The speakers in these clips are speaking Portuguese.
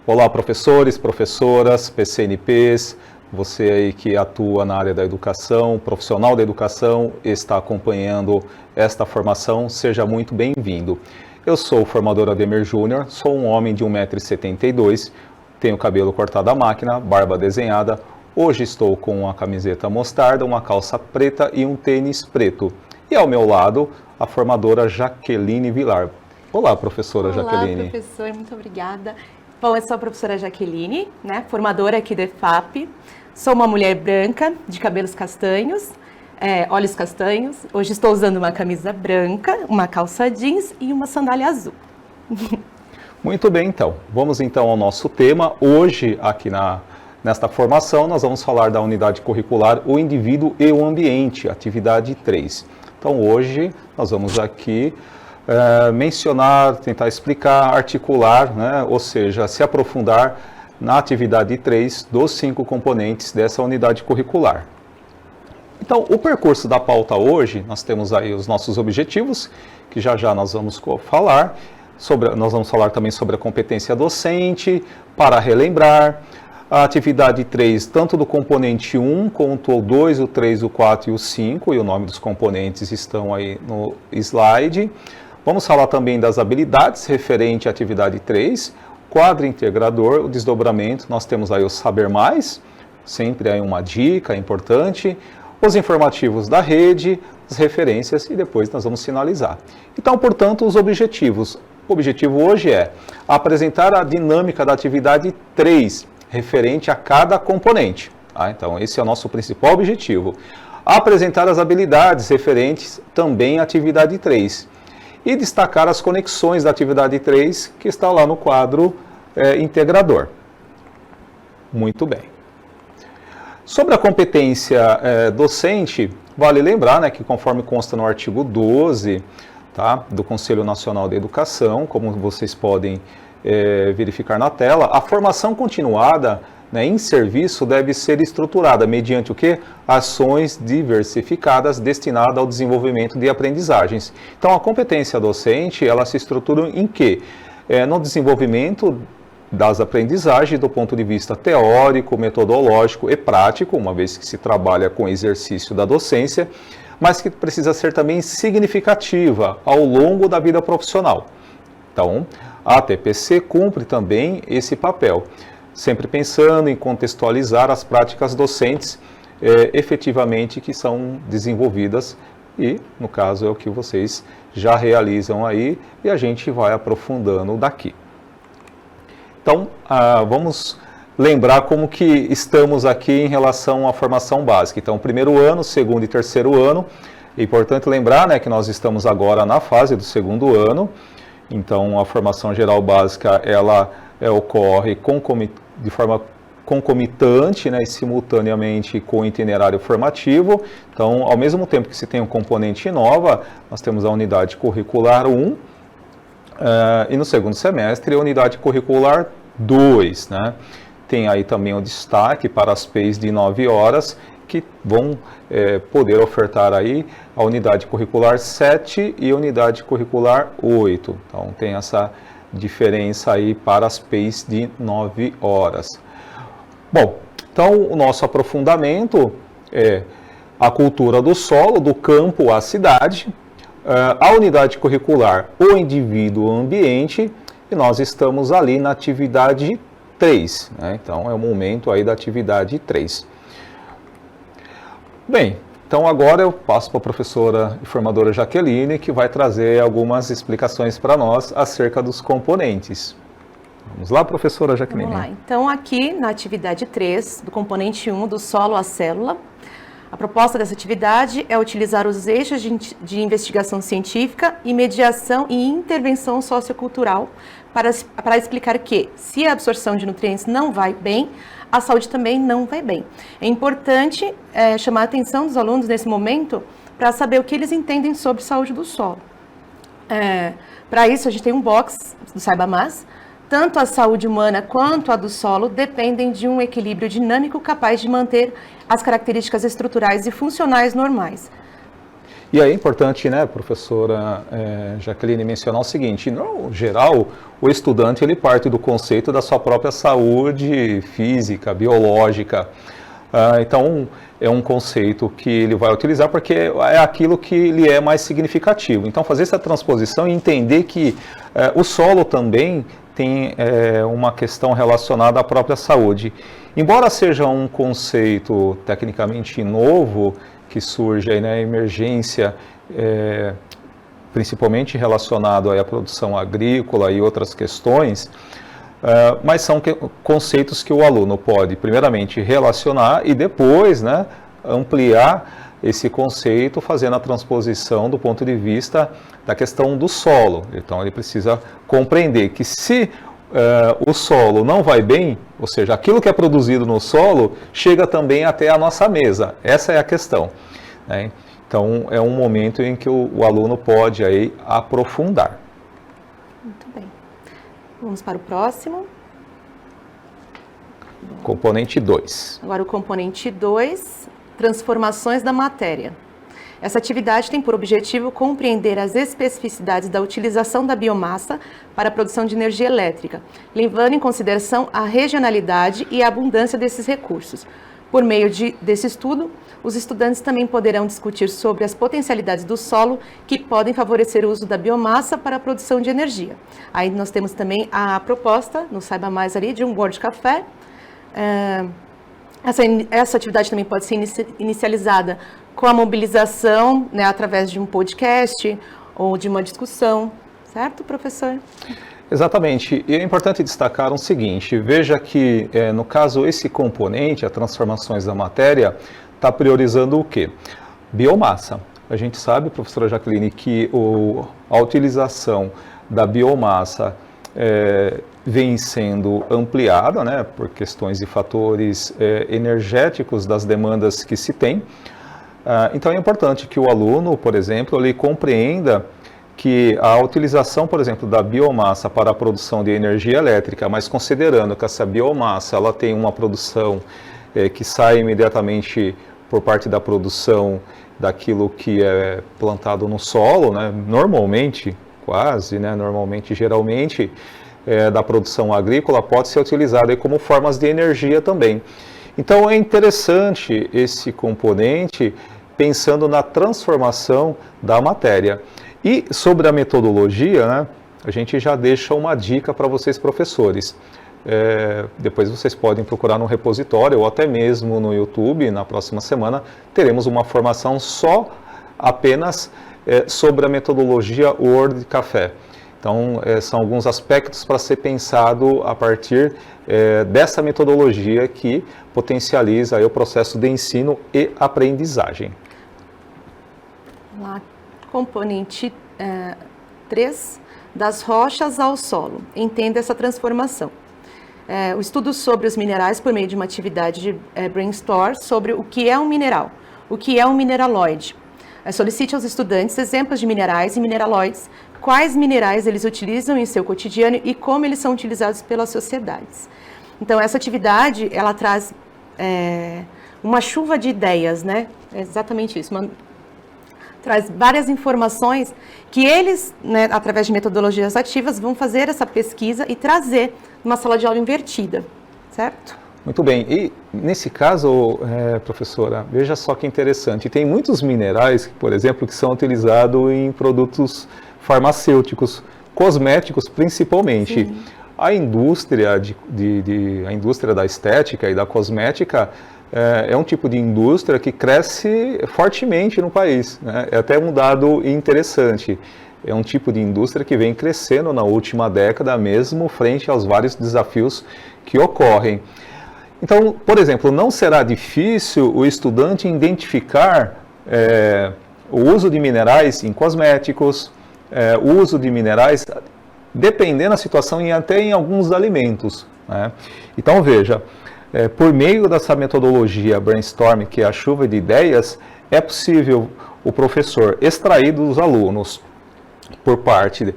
Olá, professores, professoras, PCNPs, você aí que atua na área da educação, profissional da educação, está acompanhando esta formação, seja muito bem-vindo. Eu sou o formador Ademir Júnior, sou um homem de 1,72 m, tenho cabelo cortado à máquina, barba desenhada. Hoje estou com uma camiseta mostarda, uma calça preta e um tênis preto. E ao meu lado, a formadora Jaqueline Vilar. Olá, professora Jaqueline. Olá, professor, muito obrigada. Bom, eu sou a professora Jaqueline, formadora aqui do EFAP. Sou uma mulher branca, de cabelos castanhos, olhos castanhos. Hoje estou usando uma camisa branca, uma calça jeans e uma sandália azul. Muito bem, então. Vamos então ao nosso tema. Hoje, aqui nesta formação, nós vamos falar da unidade curricular O Indivíduo e o Ambiente, atividade 3. Então, hoje, nós vamos aqui mencionar, tentar explicar, articular, ou seja, se aprofundar na atividade 3 dos 5 componentes dessa unidade curricular. Então, o percurso da pauta hoje, nós temos aí os nossos objetivos, que já nós vamos falar. Nós vamos falar também sobre a competência docente, para relembrar. A atividade 3, tanto do componente 1, quanto o 2, o 3, o 4 e o 5, e o nome dos componentes estão aí no slide. Vamos falar também das habilidades referente à atividade 3, quadro integrador, o desdobramento, nós temos aí o saber mais, sempre aí uma dica importante, os informativos da rede, as referências e depois nós vamos finalizar. Então, portanto, os objetivos. O objetivo hoje é apresentar a dinâmica da atividade 3, referente a cada componente. Então, esse é o nosso principal objetivo. Apresentar as habilidades referentes também à atividade 3. E destacar as conexões da atividade 3, que está lá no quadro integrador. Muito bem. Sobre a competência docente, vale lembrar que conforme consta no artigo 12 do Conselho Nacional de Educação, como vocês podem verificar na tela, a formação continuada em serviço deve ser estruturada mediante o quê? Ações diversificadas destinadas ao desenvolvimento de aprendizagens. Então, a competência docente, ela se estrutura em quê? No desenvolvimento das aprendizagens do ponto de vista teórico, metodológico e prático, uma vez que se trabalha com o exercício da docência, mas que precisa ser também significativa ao longo da vida profissional. Então, a TPC cumpre também esse papel, sempre pensando em contextualizar as práticas docentes efetivamente que são desenvolvidas e, no caso, é o que vocês já realizam aí e a gente vai aprofundando daqui. Então, vamos lembrar como que estamos aqui em relação à formação básica. Então, primeiro ano, segundo e terceiro ano, é importante lembrar que nós estamos agora na fase do segundo ano. Então, a formação geral básica, ela ocorre de forma concomitante e simultaneamente com o itinerário formativo. Então, ao mesmo tempo que se tem um componente nova, nós temos a unidade curricular 1 e no segundo semestre a unidade curricular 2. Tem aí também o destaque para as PEIs de 9 horas, que vão poder ofertar aí a unidade curricular 7 e a unidade curricular 8. Então, tem essa diferença aí para as PEIs de 9 horas. Bom, então o nosso aprofundamento é a cultura do solo, do campo à cidade, a unidade curricular, o indivíduo, o ambiente, e nós estamos ali na atividade 3. Então, é o momento aí da atividade 3. Bem, então agora eu passo para a professora e formadora Jaqueline, que vai trazer algumas explicações para nós acerca dos componentes. Vamos lá, professora Jaqueline. Vamos lá. Então, aqui na atividade 3, do componente 1, do solo à célula, a proposta dessa atividade é utilizar os eixos de investigação científica e mediação e intervenção sociocultural para explicar que, se a absorção de nutrientes não vai bem, a saúde também não vai bem. É importante chamar a atenção dos alunos nesse momento para saber o que eles entendem sobre saúde do solo. Para isso, a gente tem um box do Saiba Mais. Tanto a saúde humana quanto a do solo dependem de um equilíbrio dinâmico capaz de manter as características estruturais e funcionais normais. E aí é importante, né, professora Jaqueline, mencionar o seguinte: no geral, o estudante ele parte do conceito da sua própria saúde física, biológica. Então, é um conceito que ele vai utilizar porque é aquilo que lhe é mais significativo. Então, fazer essa transposição e entender que o solo também tem uma questão relacionada à própria saúde. Embora seja um conceito tecnicamente novo, que surge aí na emergência, principalmente relacionado aí à produção agrícola e outras questões, mas são conceitos que o aluno pode, primeiramente, relacionar e depois, né, ampliar esse conceito, fazendo a transposição do ponto de vista da questão do solo. Então, ele precisa compreender que se o solo não vai bem, ou seja, aquilo que é produzido no solo chega também até a nossa mesa. Essa é a questão, né? Então, é um momento em que o aluno pode aí aprofundar. Muito bem. Vamos para o próximo. Componente 2. Agora o componente 2, transformações da matéria. Essa atividade tem por objetivo compreender as especificidades da utilização da biomassa para a produção de energia elétrica, levando em consideração a regionalidade e a abundância desses recursos. Por meio desse estudo, os estudantes também poderão discutir sobre as potencialidades do solo que podem favorecer o uso da biomassa para a produção de energia. Aí nós temos também a proposta, no Saiba Mais ali, de um board café. Essa atividade também pode ser inicializada com a mobilização, né, através de um podcast ou de uma discussão, certo, professor? Exatamente, e é importante destacar o seguinte: veja que, no caso, esse componente, as transformações da matéria, está priorizando o quê? Biomassa. A gente sabe, professora Jaqueline, que a utilização da biomassa vem sendo ampliada, né, por questões e fatores energéticos das demandas que se tem. Então é importante que o aluno, por exemplo, ele compreenda que a utilização, por exemplo, da biomassa para a produção de energia elétrica, mas considerando que essa biomassa ela tem uma produção que sai imediatamente por parte da produção daquilo que é plantado no solo, né, normalmente, quase, né, normalmente, geralmente, da produção agrícola, pode ser utilizada aí como formas de energia também. Então é interessante esse componente pensando na transformação da matéria. E sobre a metodologia, né, a gente já deixa uma dica para vocês, professores. Depois vocês podem procurar no repositório ou até mesmo no YouTube. Na próxima semana teremos uma formação apenas sobre a metodologia Word Café. Então, são alguns aspectos para ser pensado a partir dessa metodologia que potencializa aí o processo de ensino e aprendizagem. Lá, componente 3, das rochas ao solo. Entenda essa transformação. O estudo sobre os minerais por meio de uma atividade de brainstorm sobre o que é um mineral, o que é um mineraloide. Solicite aos estudantes exemplos de minerais e mineraloides, quais minerais eles utilizam em seu cotidiano e como eles são utilizados pelas sociedades. Então, essa atividade, ela traz uma chuva de ideias, né? É exatamente isso. Traz várias informações que eles, né, através de metodologias ativas, vão fazer essa pesquisa e trazer numa sala de aula invertida, certo? Muito bem, e nesse caso, professora, veja só que interessante, tem muitos minerais, por exemplo, que são utilizados em produtos farmacêuticos, cosméticos principalmente. Sim. A indústria, a indústria da estética e da cosmética é um tipo de indústria que cresce fortemente no país, né? É até um dado interessante. É um tipo de indústria que vem crescendo na última década, mesmo frente aos vários desafios que ocorrem. Então, por exemplo, não será difícil o estudante identificar o uso de minerais em cosméticos, o uso de minerais, dependendo da situação, e até em alguns alimentos, né? Então, veja, por meio dessa metodologia brainstorm, que é a chuva de ideias, é possível o professor extrair dos alunos, por parte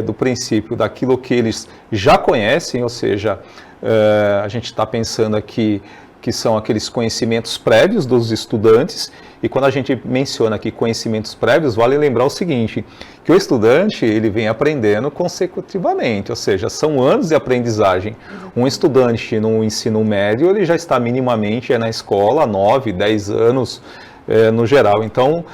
do princípio daquilo que eles já conhecem, ou seja, a gente está pensando aqui que são aqueles conhecimentos prévios dos estudantes. E quando a gente menciona aqui conhecimentos prévios, vale lembrar o seguinte, que o estudante ele vem aprendendo consecutivamente, ou seja, são anos de aprendizagem. Um estudante no ensino médio, ele já está minimamente na escola há 9, 10 anos no geral. Então,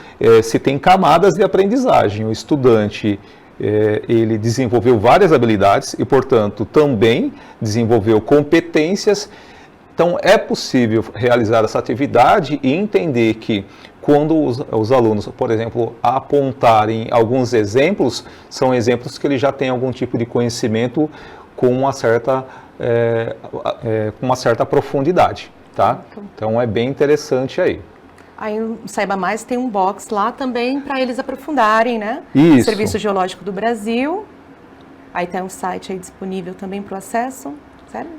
se tem camadas de aprendizagem. O estudante ele desenvolveu várias habilidades e, portanto, também desenvolveu competências. Então, é possível realizar essa atividade e entender que quando os alunos, por exemplo, apontarem alguns exemplos, são exemplos que eles já têm algum tipo de conhecimento com uma certa profundidade, tá? Então, é bem interessante aí. Aí no Saiba Mais tem um box lá também para eles aprofundarem, né? Isso. O Serviço Geológico do Brasil. Aí tem um site aí disponível também para o acesso. Sério?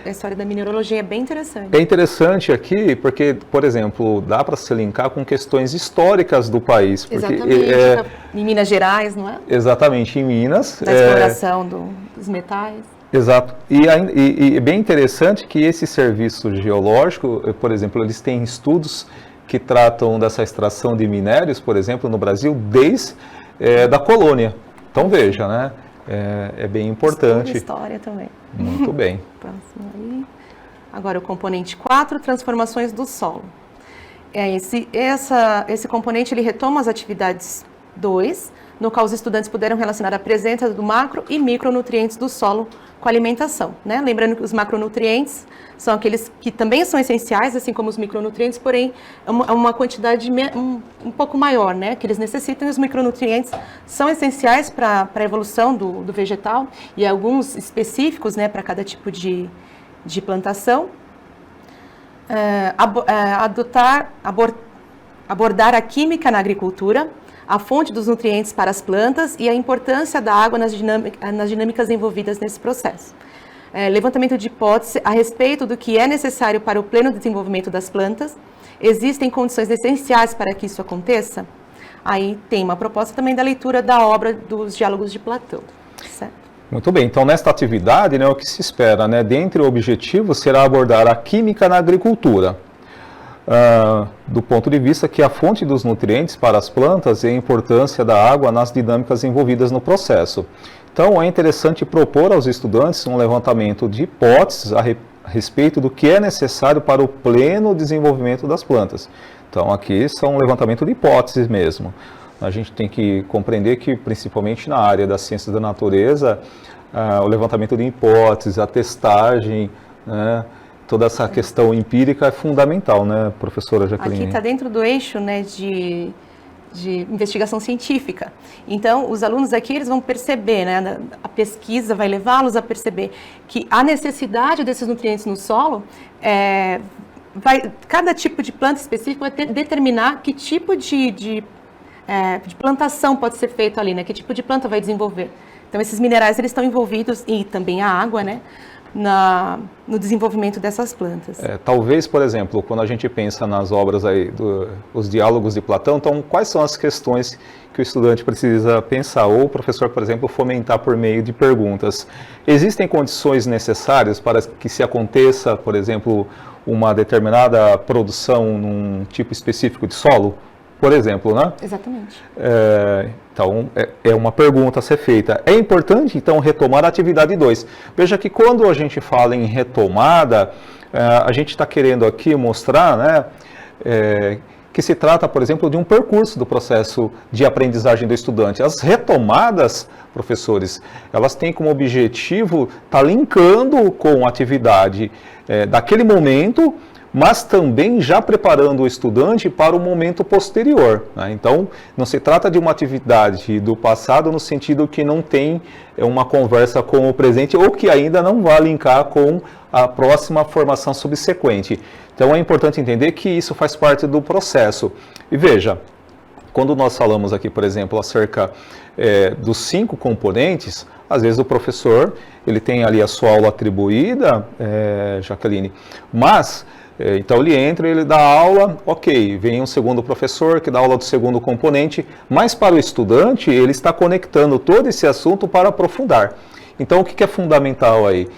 A história da mineralogia é bem interessante. É interessante aqui porque, por exemplo, dá para se linkar com questões históricas do país. Porque, exatamente. Em Minas Gerais, não é? Exatamente, em Minas. Da exploração dos metais. Exato. E é bem interessante que esse serviço geológico, por exemplo, eles têm estudos que tratam dessa extração de minérios, por exemplo, no Brasil, desde da colônia. Então, veja, né? É bem importante. História também. Muito bem. Próximo aí. Agora o componente 4, transformações do solo. Esse componente ele retoma as atividades 2, no qual os estudantes puderam relacionar a presença do macro e micronutrientes do solo com a alimentação, né? Lembrando que os macronutrientes são aqueles que também são essenciais, assim como os micronutrientes, porém é uma quantidade um pouco maior, né? Que eles necessitam, e os micronutrientes são essenciais para a evolução do vegetal e alguns específicos, né, para cada tipo de plantação. Abordar a química na agricultura, a fonte dos nutrientes para as plantas e a importância da água nas dinâmicas envolvidas nesse processo. Levantamento de hipótese a respeito do que é necessário para o pleno desenvolvimento das plantas. Existem condições essenciais para que isso aconteça? Aí tem uma proposta também da leitura da obra dos Diálogos de Platão. Certo? Muito bem, então nesta atividade, né, o que se espera, né, dentre o objetivo será abordar a química na agricultura. Do ponto de vista que a fonte dos nutrientes para as plantas e a importância da água nas dinâmicas envolvidas no processo. Então, é interessante propor aos estudantes um levantamento de hipóteses a respeito do que é necessário para o pleno desenvolvimento das plantas. Então, aqui são um levantamento de hipóteses mesmo. A gente tem que compreender que, principalmente na área das ciências da natureza, o levantamento de hipóteses, a testagem, né, toda essa questão empírica é fundamental, né, professora Jaqueline? Aqui está dentro do eixo, né, de investigação científica. Então, os alunos aqui eles vão perceber, né, a pesquisa vai levá-los a perceber que a necessidade desses nutrientes no solo, cada tipo de planta específica vai determinar que tipo de plantação pode ser feito ali, né, que tipo de planta vai desenvolver. Então, esses minerais eles estão envolvidos, e também a água, né, no desenvolvimento dessas plantas. Talvez, por exemplo, quando a gente pensa nas obras aí os Diálogos de Platão, então quais são as questões que o estudante precisa pensar, ou o professor, por exemplo, fomentar por meio de perguntas? Existem condições necessárias para que se aconteça, por exemplo, uma determinada produção num tipo específico de solo? Por exemplo, né? Exatamente. Então, é uma pergunta a ser feita. É importante, então, retomar a atividade 2. Veja que quando a gente fala em retomada, a gente está querendo aqui mostrar, né, que se trata, por exemplo, de um percurso do processo de aprendizagem do estudante. As retomadas, professores, elas têm como objetivo estar linkando com a atividade daquele momento, mas também já preparando o estudante para o momento posterior, né? Então, não se trata de uma atividade do passado no sentido que não tem uma conversa com o presente ou que ainda não vai linkar com a próxima formação subsequente. Então, é importante entender que isso faz parte do processo. E veja, quando nós falamos aqui, por exemplo, acerca dos 5 componentes, às vezes o professor ele tem ali a sua aula atribuída, Jaqueline, mas... Então ele entra, ele dá aula, ok, vem um segundo professor que dá aula do segundo componente, mas para o estudante ele está conectando todo esse assunto para aprofundar. Então o que é fundamental aí?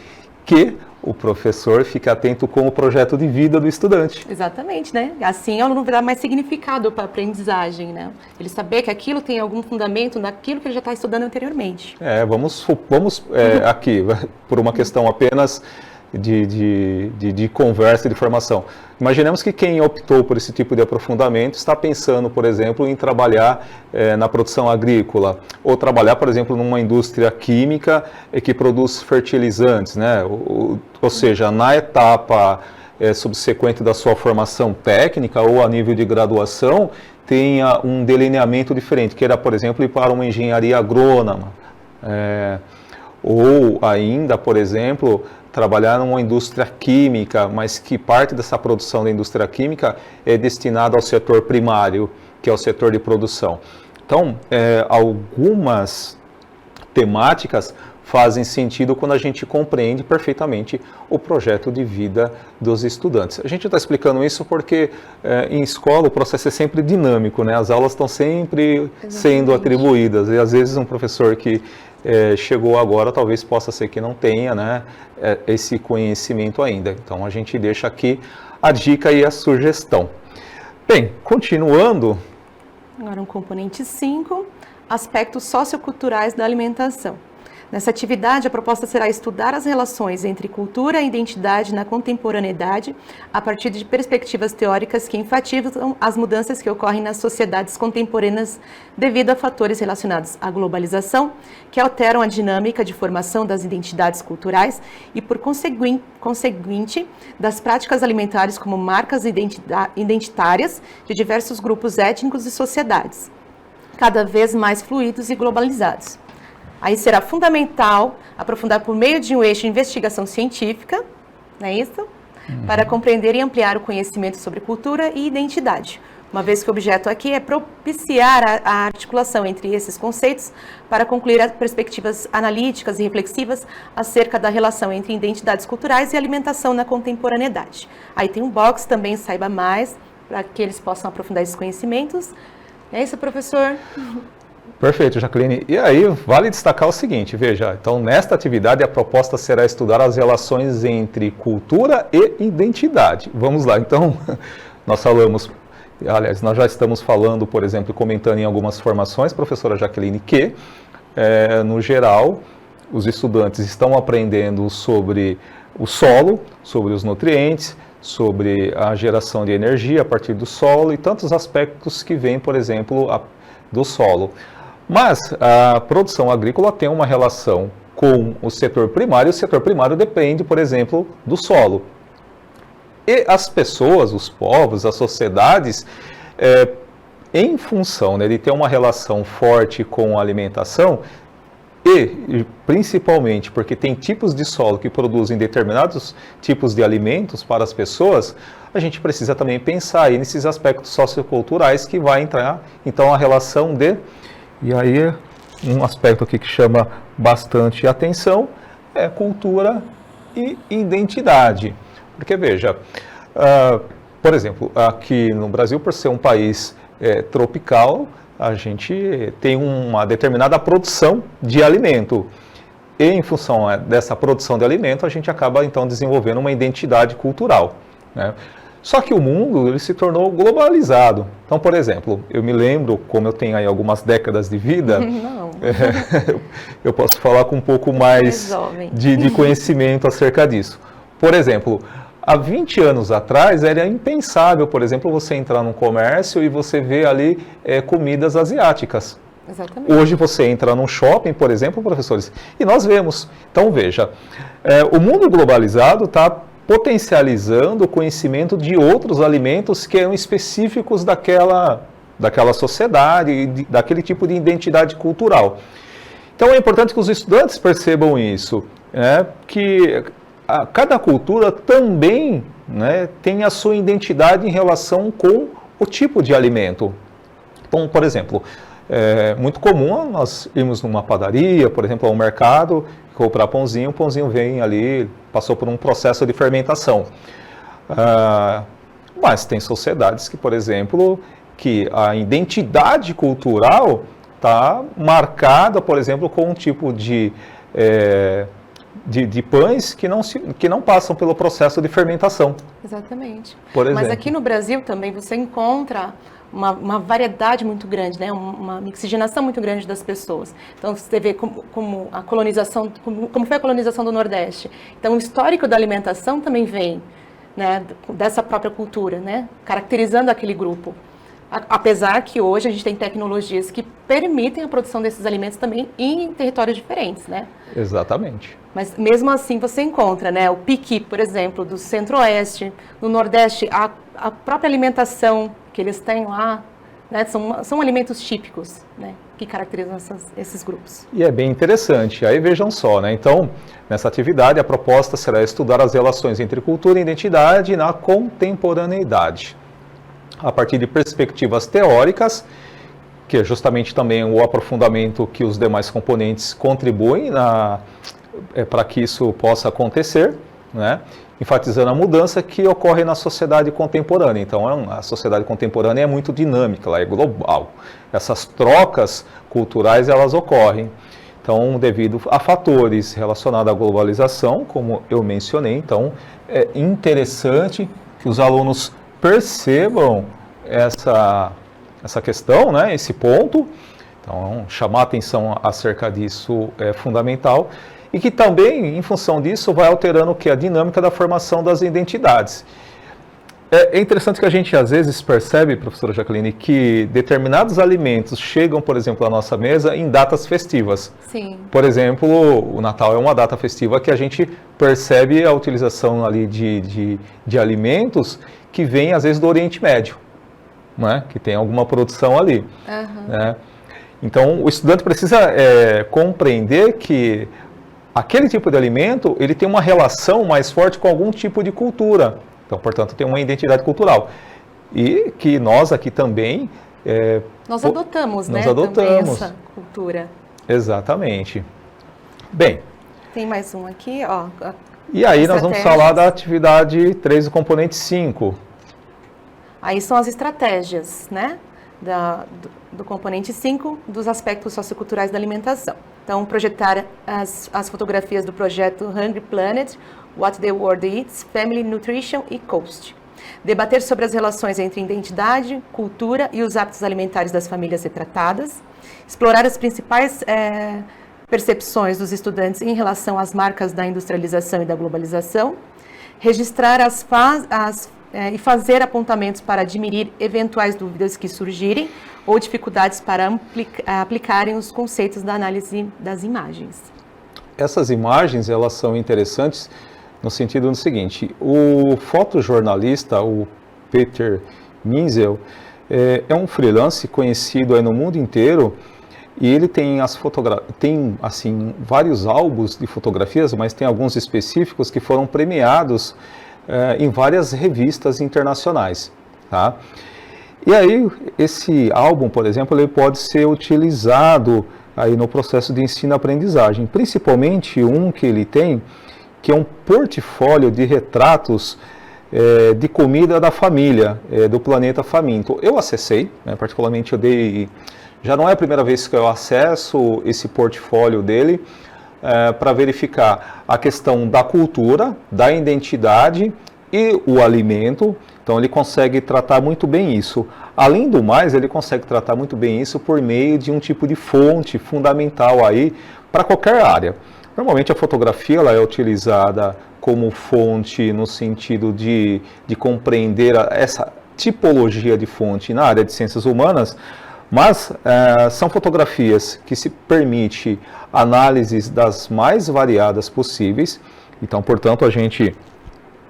Que o professor fique atento com o projeto de vida do estudante. Exatamente, né? Assim o aluno vai dar mais significado para a aprendizagem, né? Ele saber que aquilo tem algum fundamento naquilo que ele já está estudando anteriormente. Vamos aqui, por uma questão apenas de conversa e de formação. Imaginemos que quem optou por esse tipo de aprofundamento está pensando, por exemplo, em trabalhar na produção agrícola, ou trabalhar, por exemplo, numa indústria química que produz fertilizantes, né? Ou seja, na etapa subsequente da sua formação técnica ou a nível de graduação, tenha um delineamento diferente, queira, por exemplo, ir para uma engenharia agrônoma, ou ainda, por exemplo, trabalhar numa indústria química, mas que parte dessa produção da indústria química é destinada ao setor primário, que é o setor de produção. Então, algumas temáticas fazem sentido quando a gente compreende perfeitamente o projeto de vida dos estudantes. A gente está explicando isso porque em escola o processo é sempre dinâmico, né? As aulas estão sempre sendo atribuídas, e às vezes um professor que chegou agora talvez possa ser que não tenha, né, esse conhecimento ainda. Então a gente deixa aqui a dica e a sugestão. Bem, continuando. Agora um componente 5, aspectos socioculturais da alimentação. Nessa atividade, a proposta será estudar as relações entre cultura e identidade na contemporaneidade, a partir de perspectivas teóricas que enfatizam as mudanças que ocorrem nas sociedades contemporâneas devido a fatores relacionados à globalização, que alteram a dinâmica de formação das identidades culturais e, por conseguinte, das práticas alimentares como marcas identitárias de diversos grupos étnicos e sociedades, cada vez mais fluidos e globalizados. Aí será fundamental aprofundar por meio de um eixo de investigação científica, não é isso? Para compreender e ampliar o conhecimento sobre cultura e identidade. Uma vez que o objeto aqui é propiciar a articulação entre esses conceitos para concluir as perspectivas analíticas e reflexivas acerca da relação entre identidades culturais e alimentação na contemporaneidade. Aí tem um box também, saiba mais, para que eles possam aprofundar esses conhecimentos. É isso, professor? Perfeito, Jaqueline. E aí, vale destacar o seguinte, veja, então nesta atividade a proposta será estudar as relações entre cultura e identidade. Vamos lá, então, nós já estamos falando, por exemplo, comentando em algumas formações, professora Jaqueline, que, no geral, os estudantes estão aprendendo sobre o solo, sobre os nutrientes, sobre a geração de energia a partir do solo e tantos aspectos que vêm, por exemplo, do solo. Mas a produção agrícola tem uma relação com o setor primário, e o setor primário depende, por exemplo, do solo. E as pessoas, os povos, as sociedades, em função de ter uma relação forte com a alimentação, e principalmente porque tem tipos de solo que produzem determinados tipos de alimentos para as pessoas, a gente precisa também pensar aí nesses aspectos socioculturais que vai entrar, então, a relação de... E aí, um aspecto aqui que chama bastante atenção é cultura e identidade. Porque, veja, por exemplo, aqui no Brasil, por ser um país tropical, a gente tem uma determinada produção de alimento. E, em função dessa produção de alimento, a gente acaba, então, desenvolvendo uma identidade cultural, né? Só que o mundo ele se tornou globalizado. Então, por exemplo, eu me lembro, como eu tenho aí algumas décadas de vida, eu posso falar com um pouco mais de conhecimento acerca disso. Por exemplo, há 20 anos atrás era impensável, por exemplo, você entrar num comércio e você ver ali comidas asiáticas. Exatamente. Hoje você entra num shopping, por exemplo, professores, e nós vemos. Então, veja, o mundo globalizado está potencializando o conhecimento de outros alimentos que eram específicos daquela sociedade, daquele tipo de identidade cultural. Então é importante que os estudantes percebam isso, né, que cada cultura também, né, tem a sua identidade em relação com o tipo de alimento. Então, por exemplo, é muito comum nós irmos numa padaria, por exemplo, ao mercado, comprar pãozinho, o pãozinho vem ali, passou por um processo de fermentação. Mas tem sociedades que, por exemplo, que a identidade cultural está marcada, por exemplo, com um tipo de de pães que não passam pelo processo de fermentação. Exatamente. Por exemplo. Mas aqui no Brasil também você encontra uma variedade muito grande, né? Uma mixigenação muito grande das pessoas. Então você vê como a colonização, como foi a colonização do Nordeste. Então o histórico da alimentação também vem, né, dessa própria cultura, né? Caracterizando aquele grupo. Apesar que hoje a gente tem tecnologias que permitem a produção desses alimentos também em territórios diferentes, né? Exatamente. Mas mesmo assim você encontra, né, o piqui, por exemplo, do Centro-Oeste, no Nordeste, a própria alimentação que eles têm lá, né, são alimentos típicos, né, que caracterizam esses grupos. E é bem interessante. Aí vejam só, né? Então, nessa atividade, a proposta será estudar as relações entre cultura e identidade na contemporaneidade, a partir de perspectivas teóricas, que é justamente também o aprofundamento que os demais componentes contribuem para que isso possa acontecer, né? Enfatizando a mudança que ocorre na sociedade contemporânea. Então, a sociedade contemporânea é muito dinâmica, ela é global. Essas trocas culturais, elas ocorrem. Então, devido a fatores relacionados à globalização, como eu mencionei, então, é interessante que os alunos percebam essa questão, né, esse ponto. Então, chamar a atenção acerca disso é fundamental. E que também, em função disso, vai alterando o que? A dinâmica da formação das identidades. É interessante que a gente, às vezes, percebe, professora Jaqueline, que determinados alimentos chegam, por exemplo, à nossa mesa em datas festivas. Sim. Por exemplo, o Natal é uma data festiva que a gente percebe a utilização ali de alimentos que vêm, às vezes, do Oriente Médio, né? Que tem alguma produção ali. Uhum. Né? Então, o estudante precisa compreender que aquele tipo de alimento, ele tem uma relação mais forte com algum tipo de cultura. Então, portanto, tem uma identidade cultural. E que nós aqui também... Nós adotamos, né? Nós adotamos. Também essa cultura. Exatamente. Bem... Tem mais um aqui, ó. E aí nós vamos falar da atividade 3 do componente 5. Aí são as estratégias, né? Do componente 5, dos aspectos socioculturais da alimentação. Então, projetar as fotografias do projeto Hungry Planet, What the World Eats, Family Nutrition e Coast. Debater sobre as relações entre identidade, cultura e os hábitos alimentares das famílias retratadas. Explorar as principais percepções dos estudantes em relação às marcas da industrialização e da globalização. Registrar e fazer apontamentos para admirir eventuais dúvidas que surgirem ou dificuldades para aplicarem os conceitos da análise das imagens. Essas imagens, elas são interessantes no sentido do seguinte: o fotojornalista, o Peter Menzel, é um freelance conhecido aí no mundo inteiro, e ele tem assim, vários álbuns de fotografias, mas tem alguns específicos que foram premiados em várias revistas internacionais, tá? E aí, esse álbum, por exemplo, ele pode ser utilizado aí no processo de ensino-aprendizagem, principalmente um que ele tem, que é um portfólio de retratos de comida da família, do planeta faminto. Eu acessei, né, particularmente já não é a primeira vez que eu acesso esse portfólio dele, para verificar a questão da cultura, da identidade e o alimento. Então ele consegue tratar muito bem isso. Além do mais, ele consegue tratar muito bem isso por meio de um tipo de fonte fundamental aí para qualquer área. Normalmente a fotografia ela é utilizada como fonte no sentido de compreender essa tipologia de fonte na área de ciências humanas, mas são fotografias que se permite análises das mais variadas possíveis. Então, portanto, a gente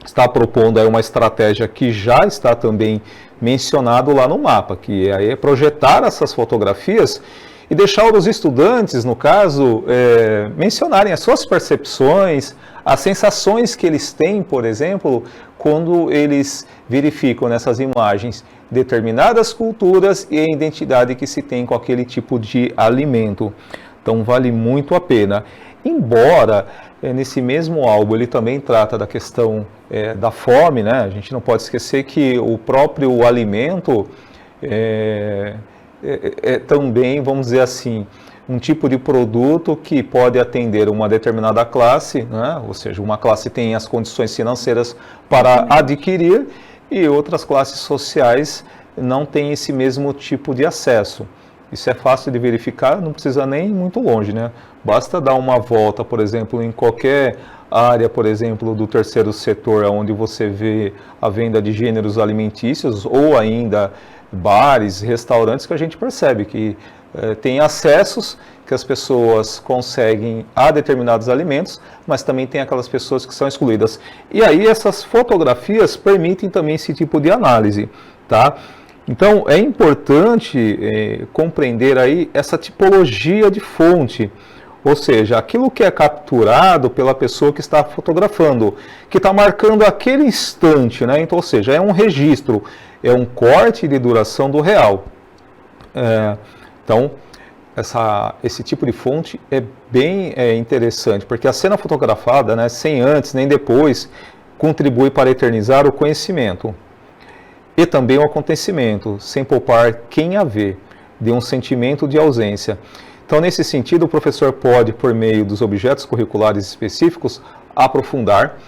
está propondo aí uma estratégia que já está também mencionado lá no mapa, que é projetar essas fotografias e deixar os estudantes, no caso, mencionarem as suas percepções, as sensações que eles têm, por exemplo, quando eles verificam nessas imagens determinadas culturas e a identidade que se tem com aquele tipo de alimento. Então vale muito a pena. Embora nesse mesmo álbum ele também trata da questão da fome, né? A gente não pode esquecer que o próprio alimento também, vamos dizer assim, um tipo de produto que pode atender uma determinada classe, né? Ou seja, uma classe tem as condições financeiras para adquirir e outras classes sociais não têm esse mesmo tipo de acesso. Isso é fácil de verificar, não precisa nem ir muito longe, né? Basta dar uma volta, por exemplo, em qualquer área, por exemplo, do terceiro setor, onde você vê a venda de gêneros alimentícios ou ainda bares, restaurantes, que a gente percebe que tem acessos que as pessoas conseguem a determinados alimentos, mas também tem aquelas pessoas que são excluídas. E aí essas fotografias permitem também esse tipo de análise, tá? Então é importante compreender aí essa tipologia de fonte, ou seja, aquilo que é capturado pela pessoa que está fotografando, que está marcando aquele instante, né? Então, ou seja, é um registro, é um corte de duração do real. Então, esse tipo de fonte é bem interessante, porque a cena fotografada, né, sem antes nem depois, contribui para eternizar o conhecimento e também o acontecimento, sem poupar quem a vê, de um sentimento de ausência. Então, nesse sentido, o professor pode, por meio dos objetos curriculares específicos, aprofundar,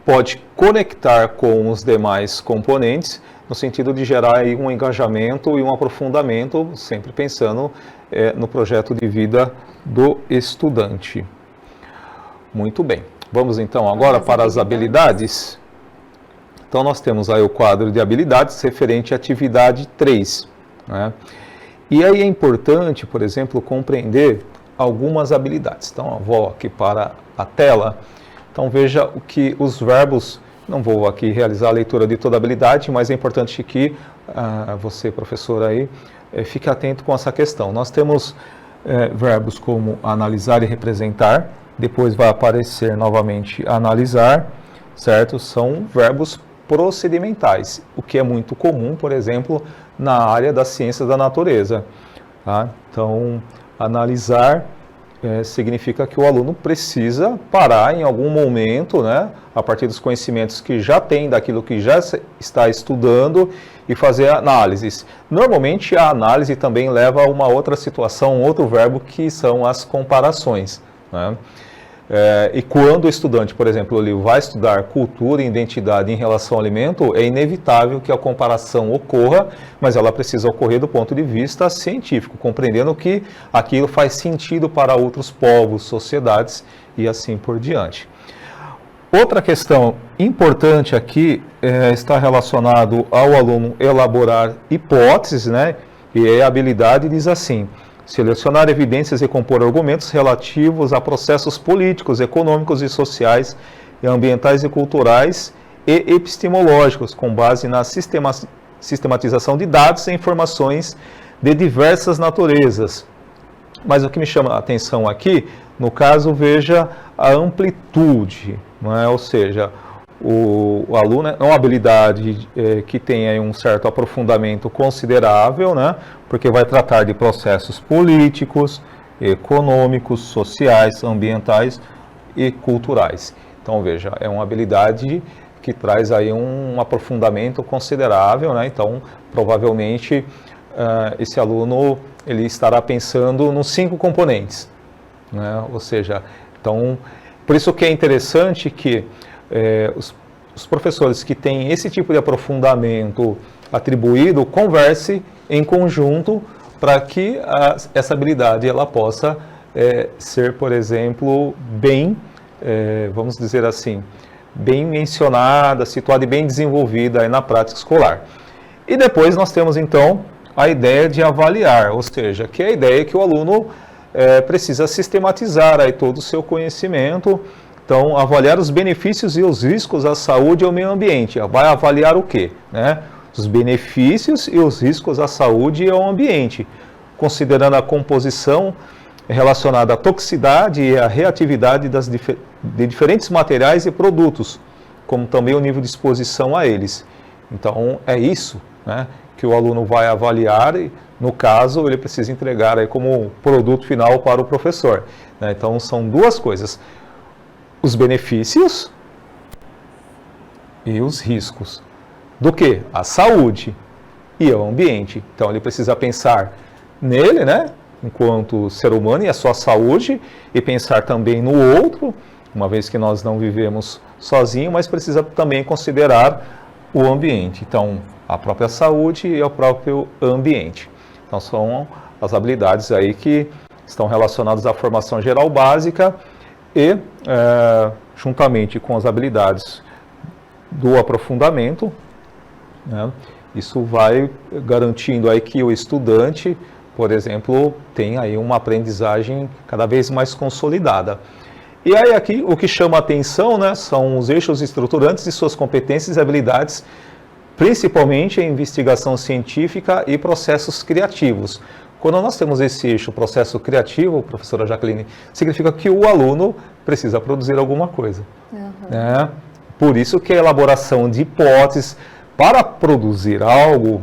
pode conectar com os demais componentes, no sentido de gerar aí um engajamento e um aprofundamento, sempre pensando no projeto de vida do estudante. Muito bem. Vamos então agora para as habilidades. Então, nós temos aí o quadro de habilidades referente à atividade 3, né? E aí é importante, por exemplo, compreender algumas habilidades. Então, eu vou aqui para a tela. Então, veja o que os verbos, não vou aqui realizar a leitura de toda a habilidade, mas é importante que você, professor, aí, fique atento com essa questão. Nós temos verbos como analisar e representar, depois vai aparecer novamente analisar, certo? São verbos procedimentais, o que é muito comum, por exemplo, na área das ciências da natureza. Tá? Então, analisar significa que o aluno precisa parar em algum momento, né, a partir dos conhecimentos que já tem, daquilo que já está estudando, e fazer análises. Normalmente, a análise também leva a uma outra situação, um outro verbo, que são as comparações, né? E quando o estudante, por exemplo, ele vai estudar cultura e identidade em relação ao alimento, é inevitável que a comparação ocorra, mas ela precisa ocorrer do ponto de vista científico, compreendendo que aquilo faz sentido para outros povos, sociedades e assim por diante. Outra questão importante aqui está relacionado ao aluno elaborar hipóteses, né? E a habilidade diz assim: selecionar evidências e compor argumentos relativos a processos políticos, econômicos e sociais, e ambientais e culturais e epistemológicos, com base na sistematização de dados e informações de diversas naturezas. Mas o que me chama a atenção aqui, no caso, veja a amplitude, não é? Ou seja, o aluno é uma habilidade que tem aí um certo aprofundamento considerável, né? Porque vai tratar de processos políticos, econômicos, sociais, ambientais e culturais. Então, veja, é uma habilidade que traz aí um aprofundamento considerável, né? Então, provavelmente, esse aluno ele estará pensando nos 5 componentes, né? Ou seja, então, por isso que é interessante que os professores que têm esse tipo de aprofundamento atribuído conversem em conjunto para que essa habilidade ela possa ser, por exemplo, bem, vamos dizer assim, bem mencionada, situada e bem desenvolvida aí na prática escolar. E depois nós temos então a ideia de avaliar, ou seja, que é a ideia que o aluno precisa sistematizar aí todo o seu conhecimento. Então, avaliar os benefícios e os riscos à saúde e ao meio ambiente. Vai avaliar o quê? Né? Os benefícios e os riscos à saúde e ao ambiente, considerando a composição relacionada à toxicidade e à reatividade de diferentes materiais e produtos, como também o nível de exposição a eles. Então, é isso, né, que o aluno vai avaliar e, no caso, ele precisa entregar aí como produto final para o professor, né? Então, são duas coisas: os benefícios e os riscos. Do que? A saúde e ao ambiente. Então, ele precisa pensar nele, né? enquanto ser humano e a sua saúde, e pensar também no outro, uma vez que nós não vivemos sozinhos, mas precisa também considerar o ambiente. Então, a própria saúde e o próprio ambiente. Então, são as habilidades aí que estão relacionadas à formação geral básica e, juntamente com as habilidades do aprofundamento, né, isso vai garantindo aí que o estudante, por exemplo, tenha aí uma aprendizagem cada vez mais consolidada. E aí aqui o que chama a atenção, né, são os eixos estruturantes e suas competências e habilidades, principalmente em investigação científica e processos criativos. Quando nós temos esse eixo processo criativo, professora Jaqueline, significa que o aluno precisa produzir alguma coisa. Né? Por isso que a elaboração de hipóteses para produzir algo,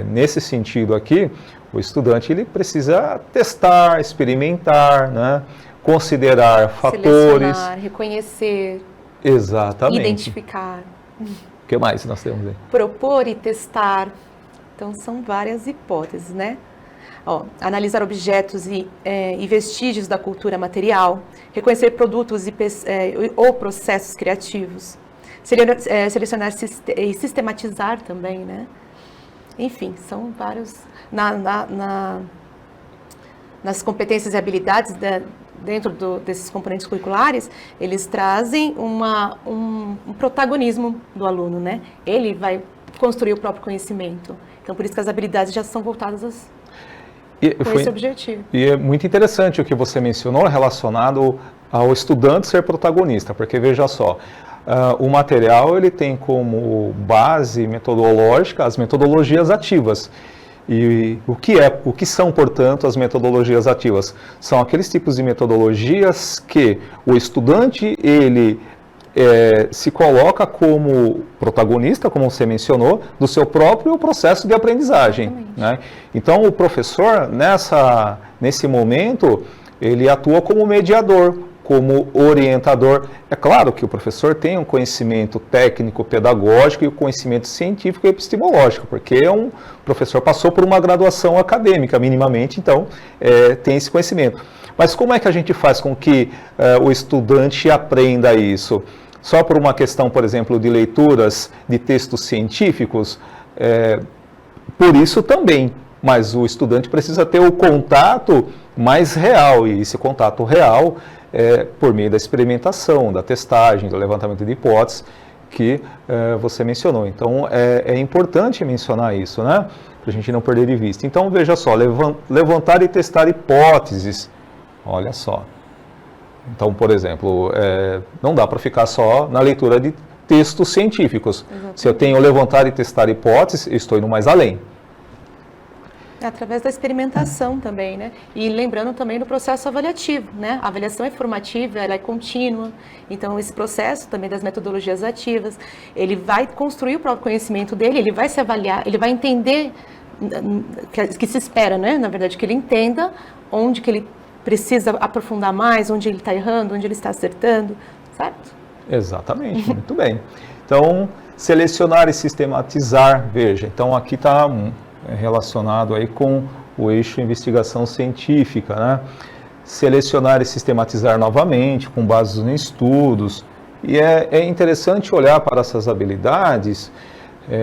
nesse sentido aqui, o estudante ele precisa testar, experimentar, né? Considerar fatores. Selecionar, reconhecer. Exatamente. Identificar. O que mais nós temos aí? Propor e testar. Então, são várias hipóteses, né? Analisar objetos e vestígios da cultura material, reconhecer produtos ou processos criativos, selecionar e sistematizar também, né? Enfim, são vários... Nas competências e habilidades dentro desses componentes curriculares, eles trazem um protagonismo do aluno, né? Ele vai construir o próprio conhecimento. Então, por isso que as habilidades já são voltadas com esse objetivo. E é muito interessante o que você mencionou relacionado ao estudante ser protagonista, porque veja só, o material ele tem como base metodológica as metodologias ativas. E o que são, portanto, as metodologias ativas? São aqueles tipos de metodologias que o estudante ele se coloca como protagonista, como você mencionou, do seu próprio processo de aprendizagem. Né? Então, o professor, nesse momento, ele atua como mediador, como orientador. É claro que o professor tem um conhecimento técnico, pedagógico e o conhecimento científico e epistemológico, porque o professor passou por uma graduação acadêmica, minimamente, então tem esse conhecimento. Mas como é que a gente faz com que o estudante aprenda isso? Só por uma questão, por exemplo, de leituras de textos científicos? Por isso também, mas o estudante precisa ter o contato mais real, e esse contato real por meio da experimentação, da testagem, do levantamento de hipóteses que você mencionou. Então, é importante mencionar isso, né? Para a gente não perder de vista. Então, veja só, levantar e testar hipóteses. Olha só. Então, por exemplo, não dá para ficar só na leitura de textos científicos. Exatamente. Se eu tenho levantar e testar hipóteses, eu estou indo mais além. Através da experimentação também, né? E lembrando também do processo avaliativo, né? A avaliação é formativa, ela é contínua. Então, esse processo também das metodologias ativas, ele vai construir o próprio conhecimento dele, ele vai se avaliar, ele vai entender, que se espera, né? Na verdade, que ele entenda onde que ele precisa aprofundar mais, onde ele está errando, onde ele está acertando, certo? Exatamente, muito bem. Então, selecionar e sistematizar, veja, então aqui está relacionado aí com o eixo investigação científica, né? Selecionar e sistematizar novamente, com base em estudos. E é interessante olhar para essas habilidades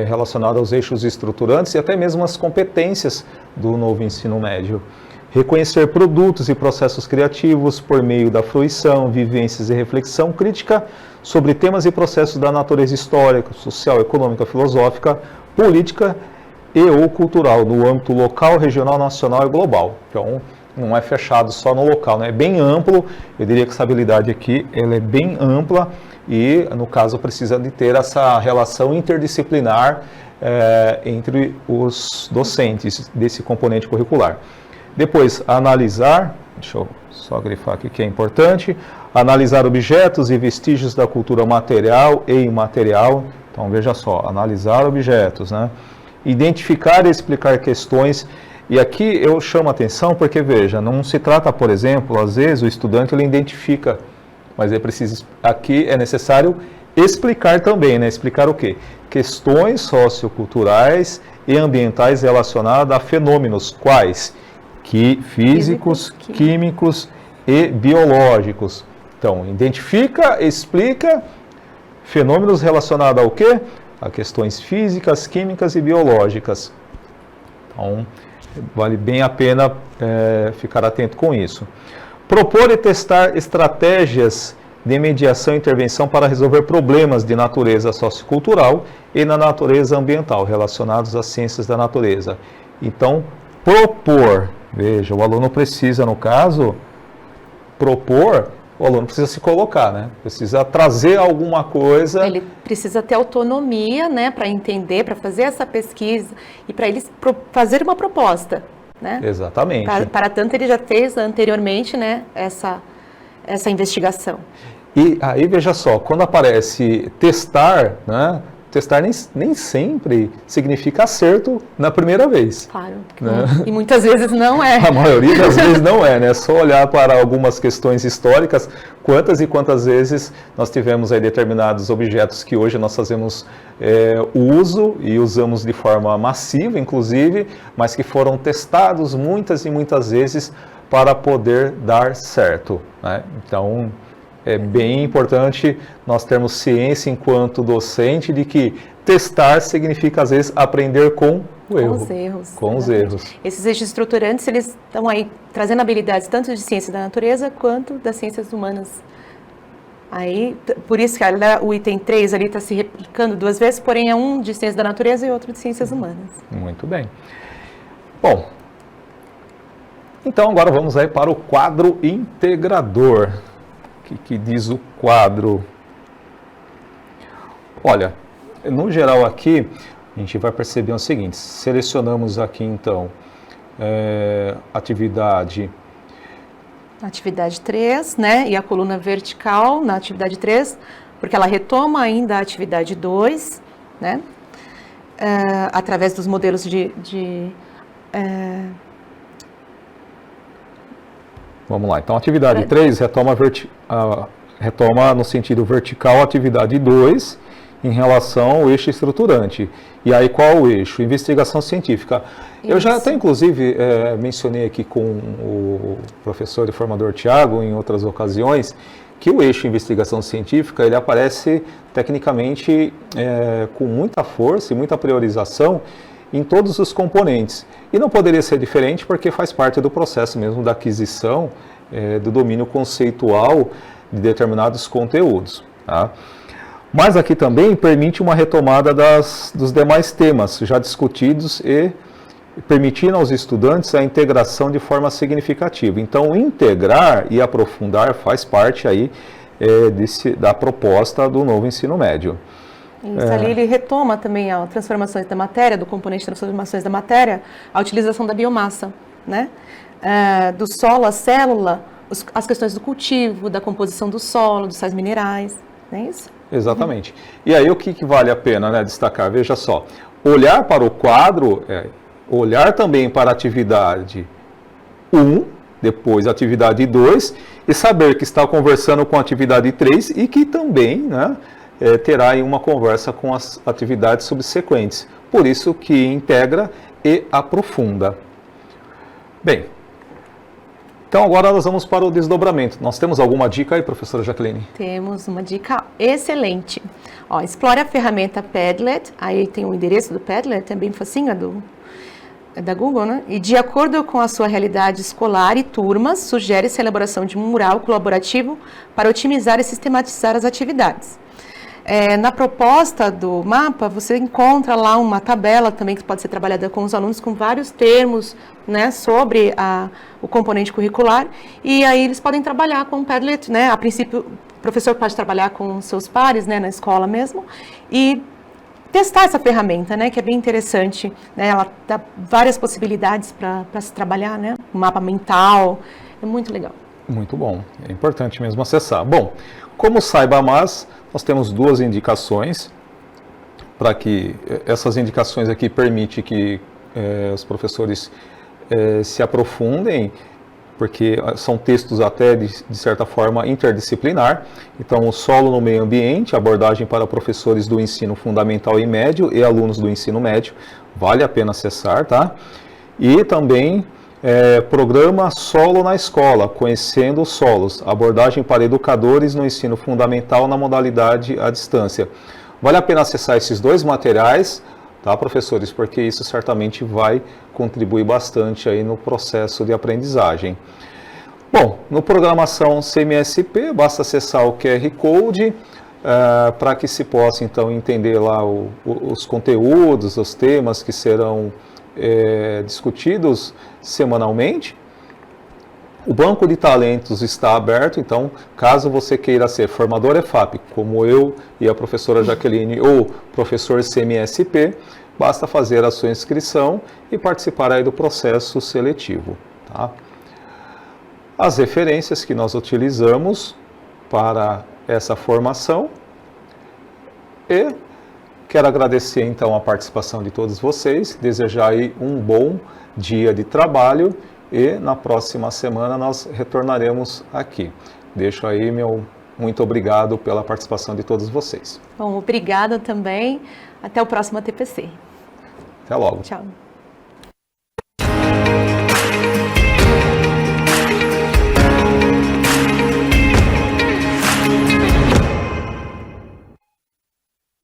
relacionadas aos eixos estruturantes e até mesmo as competências do novo ensino médio. Reconhecer produtos e processos criativos por meio da fruição, vivências e reflexão crítica sobre temas e processos da natureza histórica, social, econômica, filosófica, política e ou cultural, no âmbito local, regional, nacional e global. Então, não é fechado só no local, né? É bem amplo. Eu diria que essa habilidade aqui ela é bem ampla e, no caso, precisa de ter essa relação interdisciplinar entre os docentes desse componente curricular. Depois, analisar, deixa eu só grifar aqui que é importante, analisar objetos e vestígios da cultura material e imaterial. Então, veja só, analisar objetos, né? Identificar e explicar questões. E aqui eu chamo a atenção porque, veja, não se trata, por exemplo, às vezes o estudante ele identifica, mas é preciso, aqui é necessário explicar também, né? Explicar o quê? Questões socioculturais e ambientais relacionadas a fenômenos quais? físicos, químicos e biológicos. Então, identifica, explica fenômenos relacionados ao quê? A questões físicas, químicas e biológicas. Então, vale bem a pena ficar atento com isso. Propor e testar estratégias de mediação e intervenção para resolver problemas de natureza sociocultural e na natureza ambiental, relacionados às ciências da natureza. Então, propor, veja, o aluno precisa, no caso, propor, o aluno precisa se colocar, né? Precisa trazer alguma coisa. Ele precisa ter autonomia, né, para entender, para fazer essa pesquisa e para ele fazer uma proposta, né? Exatamente. Para tanto, ele já fez anteriormente, né, essa investigação. E aí, veja só, quando aparece testar, né? Testar nem sempre significa acerto na primeira vez. Claro. Né? E muitas vezes não é. A maioria das vezes não é, né? Só olhar para algumas questões históricas, quantas e quantas vezes nós tivemos aí determinados objetos que hoje nós fazemos uso e usamos de forma massiva, inclusive, mas que foram testados muitas e muitas vezes para poder dar certo, né? Então, é bem importante nós termos ciência enquanto docente de que testar significa, às vezes, aprender com o erro. Com os erros. Com os erros. Esses eixos estruturantes, eles estão aí trazendo habilidades tanto de ciência da natureza quanto das ciências humanas. Aí, por isso que o item 3 ali está se replicando duas vezes, porém é um de ciência da natureza e outro de ciências humanas. Muito bem. Bom, então agora vamos aí para o quadro integrador. O que diz o quadro? Olha, no geral aqui, a gente vai perceber o seguinte, selecionamos aqui então, atividade 3, né, e a coluna vertical na atividade 3, porque ela retoma ainda a atividade 2, né, através dos modelos Vamos lá, então atividade 3 retoma no sentido vertical a atividade 2 em relação ao eixo estruturante. E aí qual o eixo? Investigação científica. Isso. Eu já até inclusive mencionei aqui com o professor e formador Tiago em outras ocasiões que o eixo investigação científica ele aparece tecnicamente com muita força e muita priorização em todos os componentes. E não poderia ser diferente porque faz parte do processo mesmo da aquisição do domínio conceitual de determinados conteúdos. Tá? Mas aqui também permite uma retomada dos demais temas já discutidos e permitindo aos estudantes a integração de forma significativa. Então, integrar e aprofundar faz parte aí da proposta do novo ensino médio. Isso, ali ele retoma também as transformações da matéria, do componente de transformações da matéria, a utilização da biomassa, né? Do solo à célula, as questões do cultivo, da composição do solo, dos sais minerais, não é isso? Exatamente. E aí o que vale a pena, né, destacar? Veja só, olhar para o quadro, olhar também para a atividade 1, depois a atividade 2, e saber que está conversando com a atividade 3 e que também, né, terá aí uma conversa com as atividades subsequentes. Por isso que integra e aprofunda. Bem, então agora nós vamos para o desdobramento. Nós temos alguma dica aí, professora Jaqueline? Temos uma dica excelente. Ó, explore a ferramenta Padlet, aí tem o endereço do Padlet, é bem facinho, da Google, né? E de acordo com a sua realidade escolar e turmas, sugere-se a elaboração de um mural colaborativo para otimizar e sistematizar as atividades. Na proposta do mapa, você encontra lá uma tabela também que pode ser trabalhada com os alunos com vários termos, né, sobre o componente curricular, e aí eles podem trabalhar com o Padlet, né, a princípio o professor pode trabalhar com seus pares, né, na escola mesmo, e testar essa ferramenta, né, que é bem interessante, né, ela dá várias possibilidades para se trabalhar, né, um mapa mental, é muito legal. Muito bom, é importante mesmo acessar. Bom, como saiba mais, nós temos duas indicações, para que essas indicações aqui permitem que os professores se aprofundem, porque são textos até de certa forma interdisciplinar. Então, o solo no meio ambiente, abordagem para professores do ensino fundamental e médio e alunos do ensino médio, vale a pena acessar, tá? E também Programa Solo na Escola, Conhecendo os Solos, abordagem para educadores no ensino fundamental na modalidade à distância. Vale a pena acessar esses 2 materiais, tá, professores? Porque isso certamente vai contribuir bastante aí no processo de aprendizagem. Bom, no Programação CMSP, basta acessar o QR Code para que se possa, então, entender lá os conteúdos, os temas que serão discutidos semanalmente. O banco de talentos está aberto, então, caso você queira ser formador EFAP, como eu e a professora Jaqueline, ou professor CMSP, basta fazer a sua inscrição e participar aí do processo seletivo. Tá? As referências que nós utilizamos para essa formação e quero agradecer então a participação de todos vocês, desejar aí um bom dia de trabalho e na próxima semana nós retornaremos aqui. Deixo aí meu muito obrigado pela participação de todos vocês. Bom, obrigada também. Até o próximo TPC. Até logo. Tchau.